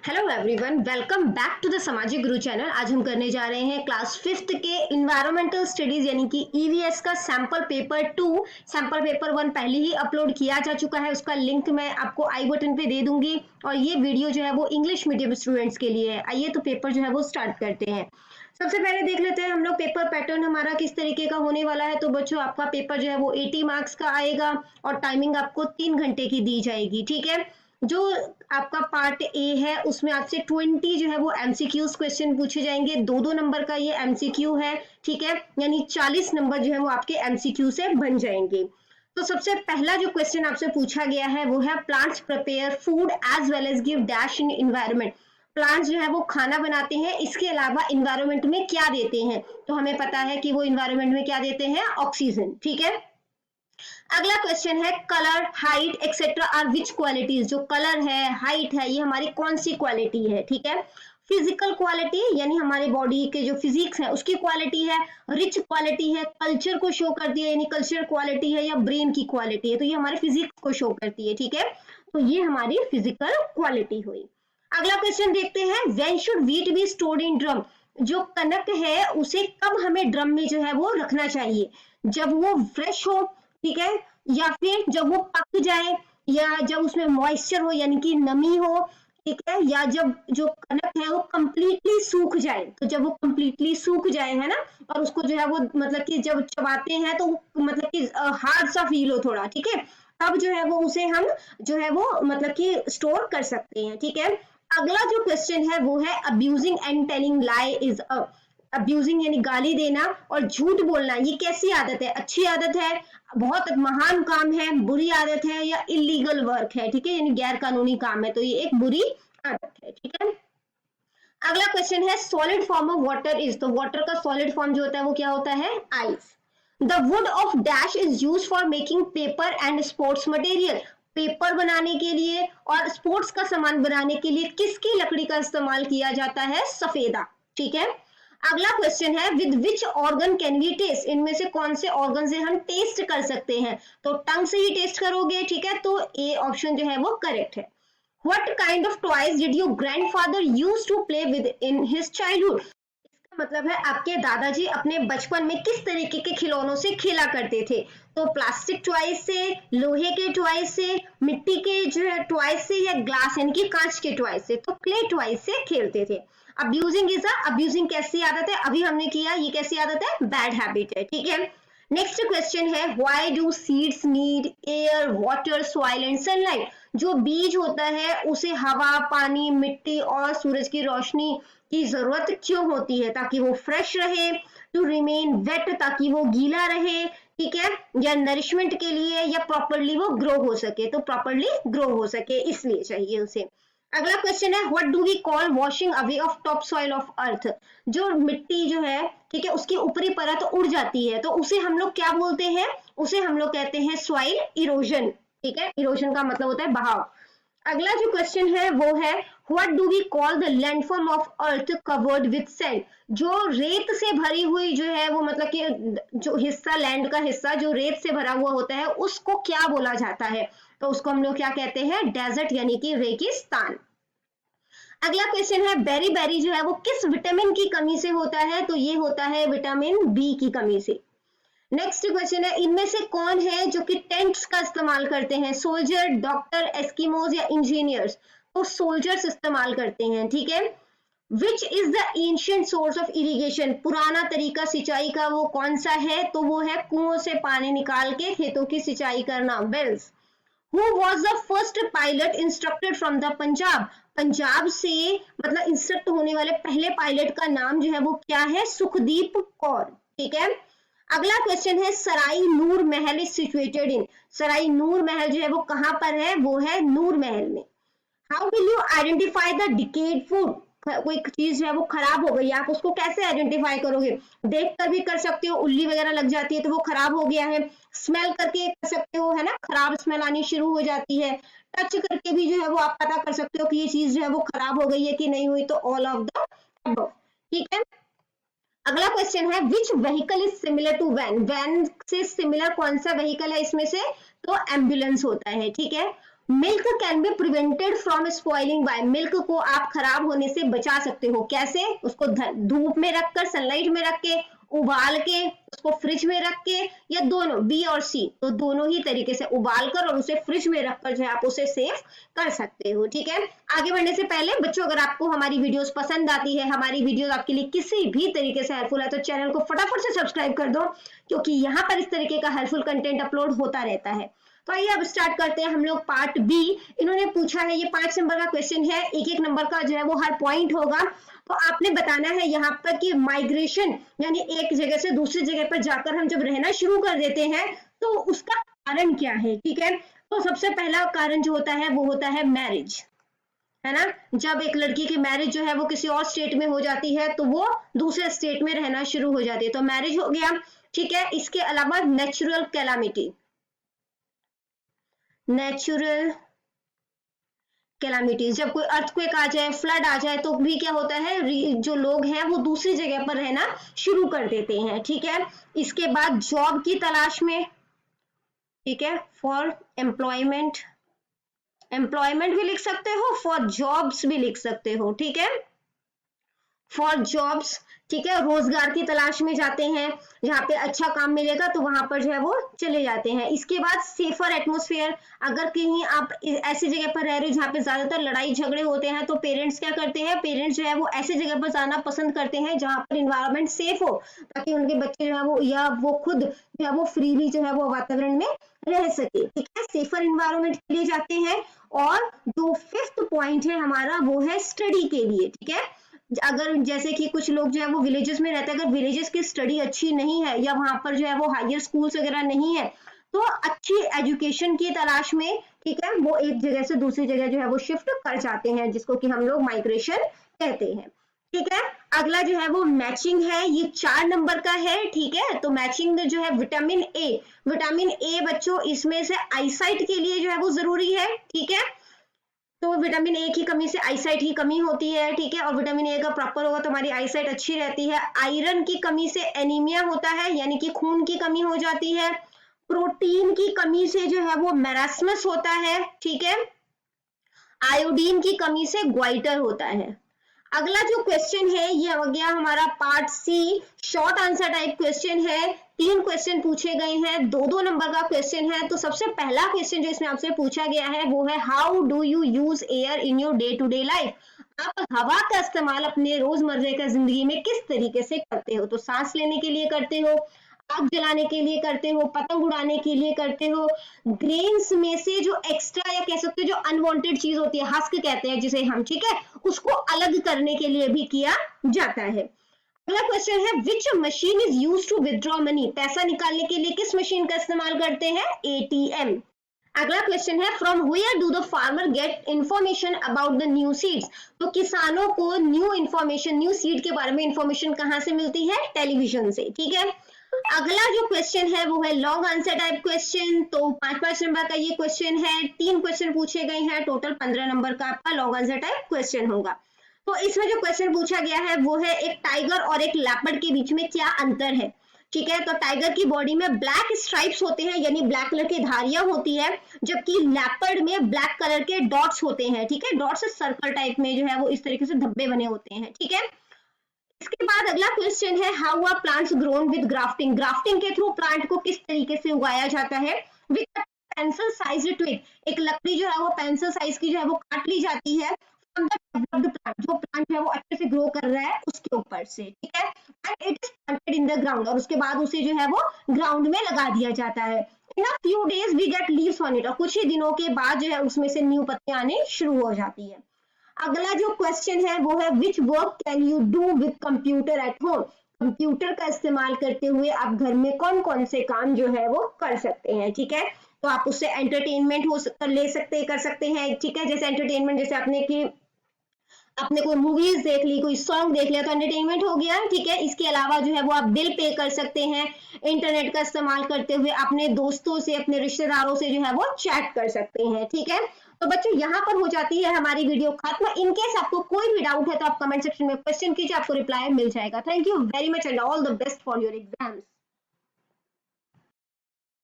Hello everyone, welcome back to the Samajik Guru channel. आज हम करने जा रहे हैं क्लास 5th के इन्वायरमेंटल स्टडीज यानी कि ईवीएस का सैंपल पेपर 2। सैंपल पेपर 1 पहले ही अपलोड किया जा चुका है, उसका लिंक मैं आपको आई बटन पे दे दूंगी। और ये वीडियो जो है वो इंग्लिश मीडियम स्टूडेंट्स के लिए है। आइए तो पेपर जो है वो स्टार्ट करते हैं। सबसे पहले देख लेते हैं हम लोग पेपर पैटर्न हमारा किस तरीके का होने वाला है। तो बच्चों, आपका पेपर जो है वो 80 मार्क्स का आएगा और टाइमिंग आपको 3 घंटे की दी जाएगी। ठीक है, जो आपका पार्ट ए है उसमें आपसे 20 जो है वो एमसीक्यूज क्वेश्चन पूछे जाएंगे। 2-2 नंबर का ये एमसीक्यू है। ठीक है, यानी 40 नंबर जो है वो आपके एमसीक्यू से बन जाएंगे। तो सबसे पहला जो क्वेश्चन आपसे पूछा गया है वो है plants prepare food as well as give dash in environment. Plants जो है वो खाना बनाते हैं, इसके अलावा एनवायरनमेंट में क्या देते हैं। तो हमें पता है कि वो एनवायरनमेंट में क्या देते हैं, ऑक्सीजन। ठीक है, अगला क्वेश्चन है colour, height etcetera are which qualities. जो कलर है, हाइट है, ये हमारी कौन सी क्वालिटी है। ठीक है, फिजिकल क्वालिटी यानी हमारे बॉडी के जो फिजिक्स है उसकी क्वालिटी है। रिच क्वालिटी है, कल्चर को शो करती है यानी कल्चर क्वालिटी है, या ब्रेन की क्वालिटी है तो ये हमारे फिजिक्स को शो करती है। ठीक है, तो ये हमारी फिजिकल क्वालिटी हुई। अगला क्वेश्चन देखते हैं, when should wheat be stored in drum. जो कनक है उसे कब हमें ड्रम में जो है वो रखना चाहिए, जब वो फ्रेश हो, ठीक है, या फिर जब वो पक जाए, या जब उसमें मॉइस्चर हो यानी कि नमी हो, ठीक है, या जब जो कनक है वो कंप्लीटली सूख जाए। तो जब वो कंप्लीटली सूख जाए, है ना, और उसको जो है वो मतलब कि जब चबाते हैं तो मतलब कि हार्ड सा फील हो थोड़ा, ठीक है, तब जो है वो उसे हम जो है वो मतलब कि स्टोर कर सकते हैं। ठीक है, अगला जो क्वेश्चन है वो है abusing and telling lie is a. Abusing यानी गाली देना और झूठ बोलना, ये कैसी आदत है, अच्छी आदत है, बहुत महान काम है, बुरी आदत है, या इलीगल वर्क है। ठीक है, यानी गैर कानूनी काम है, तो ये एक बुरी आदत है। ठीक है, अगला क्वेश्चन है solid form of water is. तो वाटर का सॉलिड फॉर्म जो होता है वो क्या होता है, ice. The wood of dash is use for making paper and sports material. Paper बनाने के लिए और स्पोर्ट्स का सामान बनाने के लिए किसकी लकड़ी का इस्तेमाल किया जाता है, सफेदा। ठीक है, अगला क्वेश्चन है with which organ can we taste. इनमें से कौन से ऑर्गन से हम टेस्ट कर सकते हैं। तो टंग से ही टेस्ट करोगे। ठीक है, तो ए ऑप्शन जो है वो करेक्ट है। What kind of toys did your grandfather use to play with in his childhood. मतलब है आपके दादाजी अपने बचपन में किस तरीके के खिलौनों से खेला करते थे। तो प्लास्टिक टॉयज से, लोहे के टॉयज से, मिट्टी के जो है टॉयज से, या ग्लास यानी कि कांच के टॉयज से। तो क्ले टॉयज से खेलते थे। अब्यूजिंग इज अब्यूजिंग कैसी आदत है, अभी हमने किया, ये कैसी आदत है, बैड हैबिट है। ठीक है, नेक्स्ट क्वेश्चन है why do seeds need air, water, soil and sunlight. जो बीज होता है उसे हवा, पानी, मिट्टी और सूरज की रोशनी की जरूरत क्यों होती है, ताकि वो फ्रेश रहे, टू रिमेन वेट ताकि वो गीला रहे, ठीक है, या नरिशमेंट के लिए, या प्रॉपरली वो ग्रो हो सके। तो प्रॉपरली ग्रो हो सके इसलिए चाहिए उसे। अगला क्वेश्चन है what do we call washing away of top soil of earth. जो मिट्टी जो है, ठीक है, उसकी ऊपरी परत उड़ जाती है तो उसे हम लोग क्या बोलते हैं, उसे हम लोग कहते हैं सॉइल इरोजन। ठीक है, इरोजन का मतलब होता है बहाव। अगला जो क्वेश्चन है वो है what do we call the landform of earth covered with sand. जो रेत से भरी हुई जो है वो मतलब कि जो हिस्सा, लैंड का हिस्सा जो रेत से भरा हुआ होता है उसको क्या बोला जाता है। तो उसको हम लोग क्या कहते हैं, डेजर्ट यानी कि रेगिस्तान। अगला क्वेश्चन है बेरी बेरी जो है वो किस विटामिन की कमी से होता है। तो ये होता है विटामिन बी की कमी से। नेक्स्ट क्वेश्चन है इनमें से कौन है जो कि टेंट्स का इस्तेमाल करते हैं, सोल्जर, डॉक्टर, एस्किमोज या इंजीनियर्स। तो सोल्जर्स इस्तेमाल करते हैं। ठीक है, which is the ancient source of irrigation. पुराना तरीका सिंचाई का वो कौन सा है, तो वो है कुओं से पानी निकाल के खेतों की सिंचाई करना, wells. Who was the first pilot instructed from the Punjab. Punjab से मतलब इंस्ट्रक्ट होने वाले पहले पायलट का नाम जो है वो क्या है, सुखदीप कौर। ठीक है, अगला क्वेश्चन है सराय नूर महल इज सिचुएटेड इन। सराय नूर महल जो है वो कहां पर है, वो है नूर महल में। How will you identify the decade food. कोई चीज जो है वो खराब हो गई, आप उसको कैसे आइडेंटिफाई करोगे, देख कर भी कर सकते हो, उल्ली वगैरह लग जाती है तो वो खराब हो गया है। स्मेल करके कर सकते हो, है ना, खराब स्मेल आनी शुरू हो जाती है। टच करके भी जो है वो आप पता कर सकते हो कि ये चीज जो है वो खराब हो गई है कि नहीं हुई। तो ऑल ऑफ द अबव। ठीक है, अगला क्वेश्चन है which vehicle is similar to van. Van से सिमिलर कौन सा व्हीकल है इसमें से, तो एम्बुलेंस होता है। ठीक है, milk can be prevented from spoiling by, milk को आप खराब होने से बचा सकते हो। कैसे? उसको धूप में रखकर, सनलाइट में रख के, उबाल के, उसको फ्रिज में रख के, या दोनों, बी और सी, तो दोनों ही तरीके से उबाल कर और उसे फ्रिज में रखकर जो है आप उसे सेव कर सकते हो। ठीक है, आगे बढ़ने से पहले बच्चों, अगर आपको हमारी वीडियोस पसंद आती है, हमारी वीडियोस आपके लिए किसी भी तरीके से हेल्पफुल है, तो चैनल को फटाफट से सब्सक्राइब कर दो, क्योंकि यहाँ पर इस तरीके का हेल्पफुल कंटेंट अपलोड होता रहता है। तो आइए अब स्टार्ट करते हैं हम लोग पार्ट बी। इन्होंने पूछा है, ये 5 नंबर का क्वेश्चन है, एक एक नंबर का जो है वो हर पॉइंट होगा। तो आपने बताना है यहाँ पर कि माइग्रेशन यानी एक जगह से दूसरी जगह पर जाकर हम जब रहना शुरू कर देते हैं तो उसका कारण क्या है। ठीक है, तो सबसे पहला कारण जो होता है वो होता है मैरिज, है ना। जब एक लड़की की मैरिज जो है वो किसी और स्टेट में हो जाती है तो वो दूसरे स्टेट में रहना शुरू हो जाती है, तो मैरिज हो गया। ठीक है, इसके अलावा नेचुरल कैलामिटी, नेचुरल कैलामिटीज, जब कोई अर्थक्वेक आ जाए, फ्लड आ जाए, तो भी क्या होता है, जो लोग हैं वो दूसरी जगह पर रहना शुरू कर देते हैं। ठीक है, इसके बाद जॉब की तलाश में, ठीक है, फॉर एम्प्लॉयमेंट, एम्प्लॉयमेंट भी लिख सकते हो, फॉर जॉब्स भी लिख सकते हो। ठीक है, फॉर जॉब्स, ठीक है, रोजगार की तलाश में जाते हैं, जहाँ पे अच्छा काम मिलेगा तो वहां पर जो है वो चले जाते हैं। इसके बाद सेफर एटमोस्फेयर, अगर कहीं आप ऐसी जगह पर रह रहे हो जहाँ पे ज्यादातर लड़ाई झगड़े होते हैं तो पेरेंट्स क्या करते हैं, पेरेंट्स जो है वो ऐसी जगह पर जाना पसंद करते हैं जहाँ पर इन्वायरमेंट सेफ हो, ताकि उनके बच्चे जो है वो या वो खुद जो है वो फ्रीली जो है वो वातावरण में रह सके। ठीक है, सेफर इन्वायरमेंट के लिए जाते हैं। और जो 5th पॉइंट है हमारा वो है स्टडी के लिए। ठीक है, अगर जैसे कि कुछ लोग जो है वो विलेजेस में रहते हैं, अगर विलेजेस की स्टडी अच्छी नहीं है या वहां पर जो है वो हायर स्कूल्स वगैरह नहीं है, तो अच्छी एजुकेशन की तलाश में, ठीक है, वो एक जगह से दूसरी जगह जो है वो शिफ्ट कर जाते हैं, जिसको कि हम लोग माइग्रेशन कहते हैं। ठीक है, अगला जो है वो मैचिंग है, ये 4 नंबर का है। ठीक है, तो मैचिंग जो है विटामिन ए, विटामिन ए बच्चों इसमें से आईसाइट के लिए जो है वो जरूरी है। ठीक है, तो विटामिन ए की कमी से आईसाइट की कमी होती है। ठीक है, और विटामिन ए का प्रॉपर होगा तो हमारी आईसाइट अच्छी रहती है। आयरन की कमी से एनीमिया होता है, यानी कि खून की कमी हो जाती है। प्रोटीन की कमी से जो है वो मैरास्मस होता है। ठीक है, आयोडीन की कमी से ग्वाइटर होता है। अगला जो क्वेश्चन है ये हो गया हमारा part C, short answer type question है। 3 क्वेश्चन पूछे गए हैं, 2-2 नंबर का क्वेश्चन है। तो सबसे पहला क्वेश्चन जो इसमें आपसे पूछा गया है वो है, how do you use air in your day to day life. आप हवा का इस्तेमाल अपने रोजमर्रे का जिंदगी में किस तरीके से करते हो। तो सांस लेने के लिए करते हो, आग जलाने के लिए करते हो, पतंग उड़ाने के लिए करते हो, ग्रेन्स में से जो एक्स्ट्रा या कह सकते हो जो अनवांटेड चीज होती है, हस्क कहते हैं जिसे हम, ठीक है, उसको अलग करने के लिए भी किया जाता है। अगला क्वेश्चन है, which machine is use to withdraw money. पैसा निकालने के लिए किस मशीन का इस्तेमाल करते हैं, एटीएम। अगला क्वेश्चन है, from where do the farmer get information about the new seeds. तो किसानों को न्यू इंफॉर्मेशन, न्यू सीड के बारे में इंफॉर्मेशन कहां से मिलती है, टेलीविजन से। ठीक है, अगला जो क्वेश्चन है वो है लॉन्ग आंसर टाइप क्वेश्चन। तो 5-5 नंबर का ये क्वेश्चन है, 3 क्वेश्चन पूछे गए हैं, टोटल 15 नंबर का आपका लॉन्ग आंसर टाइप क्वेश्चन होगा। तो इसमें जो क्वेश्चन पूछा गया है वो है, एक टाइगर और एक लेपर्ड के बीच में क्या अंतर है। ठीक है, तो टाइगर की बॉडी में ब्लैक स्ट्राइप्स होते हैं, यानी ब्लैक कलर की धारियां होती है, जबकि लेपर्ड में ब्लैक कलर के डॉट्स होते हैं। ठीक है, डॉट्स सर्कल टाइप में जो है वो इस तरीके से धब्बे बने होते हैं। ठीक है, इसके बाद अगला क्वेश्चन है, how are plants grown with grafting. Grafting के थ्रू प्लांट को किस तरीके से उगाया जाता है, विद पेंसिल साइज ट्विग। एक लकड़ी जो है वो पेंसिल साइज की जो है वो काट ली जाती है फ्रॉम द डेवलप्ड प्लांट, जो प्लांट जो है वो अच्छे से ग्रो कर रहा है उसके ऊपर से। ठीक है, and it is planted in the ground, और उसके बाद उसे जो है वो ग्राउंड में लगा दिया जाता है। In a few days we get leaves on it, और कुछ ही दिनों के बाद जो है उसमें से न्यू पत्तियां आने शुरू हो जाती है। अगला जो क्वेश्चन है वो है, which work can you do with computer at home. Computer का इस्तेमाल करते हुए आप घर में कौन कौन से काम जो है वो कर सकते हैं। ठीक है, तो आप उससे एंटरटेनमेंट ले सकते कर सकते हैं। ठीक है, जैसे एंटरटेनमेंट, जैसे आपने कोई मूवीज देख ली, कोई सॉन्ग देख लिया, तो एंटरटेनमेंट हो गया। ठीक है, इसके अलावा जो है वो आप बिल पे कर सकते हैं, इंटरनेट का इस्तेमाल करते हुए अपने दोस्तों से, अपने रिश्तेदारों से जो है वो चैट कर सकते हैं। ठीक है, तो बच्चों यहाँ पर हो जाती है हमारी वीडियो खत्म। इनकेस आपको कोई भी डाउट है तो आप कमेंट सेक्शन में क्वेश्चन कीजिए, आपको रिप्लाई मिल जाएगा। Thank you very much and all the best for your exams.